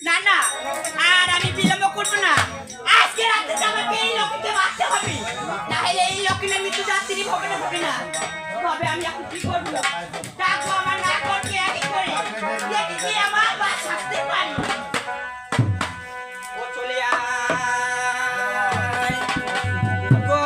না না আর আমি বিলম্ব করবো না আজকে রাতে আমাকে এই লক্ষ্মীকে বাঁচতে হবে তাহলে এই লক্ষ্মীর মৃত্যু যাত্রী হবে না তবে আমি এখন কি করবো ডাকবো আমার না করতে একই করে দেখি কি আমার বাস আসতে পারি ও চলে আয় গো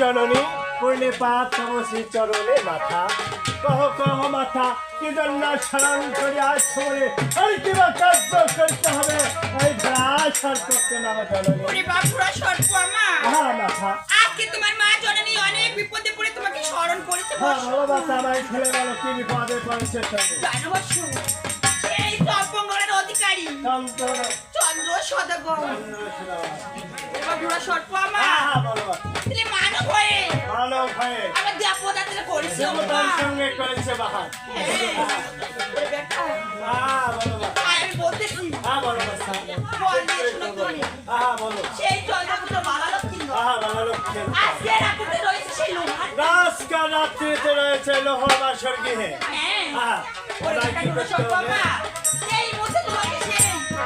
জননী পড়লে পাপ সমসি চরণে মাথা কহ কহ মাথা কি জন্য স্মরণ করে আসছো বলে আর কিবা কার্য করতে হবে এই গ্রাস আর করতে না জননী ওরে বাপুরা সর্বমা হ্যাঁ মাথা আজকে তোমার মা জননী অনেক বিপদে পড়ে তোমাকে স্মরণ করেছে হ্যাঁ ভালো বাচ্চা আমার ছেলে গেল কি বিপদে পড়েছে জানবস সেই সর্বঙ্গলের অধিকারী চন্দ্র সদাগর বাপুরা সর্বমা হ্যাঁ ভালো তুমি মানব হয়ে মানব হয়ে আমার দেবতাদের করেছে দেবতার সঙ্গে করেছে বাহার হ্যাঁ ভালো আমি বলতেছি হ্যাঁ ভালো বাচ্চা বল দিয়ে শোনো তুমি হ্যাঁ ভালো সেই চন্দ্রপুত্র বালালক্ষ্মী হ্যাঁ ভালো লক্ষ্মী আজকে রাতে রয়েছে সেই লোহার রাজকা রাত্রিতে রয়েছে লোহর বাসর গৃহে হ্যাঁ ওরে কি করতে হবে এই মুহূর্তে তোমাকে সেই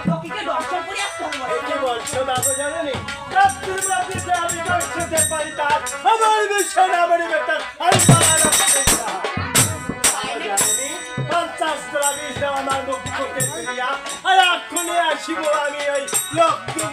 লক্ষ্মীকে দর্শন করে আসতে হবে কি বলছো বাবু জানেনি রাত্রির রাত্রিতে আমি দর্শতে পারি তার আমার বিশ্বের আমার বেটার আমি জানেনি 50 টাকা দিয়েছে আমার মুখ থেকে ফিরিয়া আর এক্ষুনি আসিব আমি ওই লক্ষ্মীর